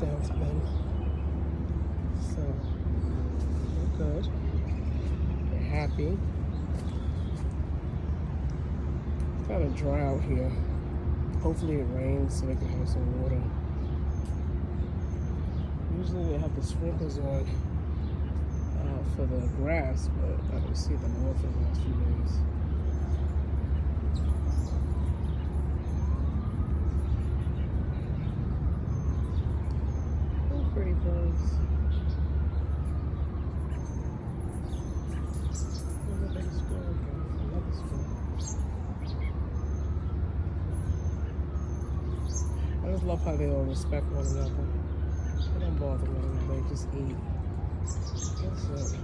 down to them. So they're good. They're happy. It's kind of dry out here. Hopefully it rains so they can have some water. Usually they have the sprinklers on for the grass, but I don't see them on for the last few days. Oh, pretty birds. There's a big squirrel again. Another squirrel. I just love how they all respect one another. They don't bother one another, they just eat. That's it.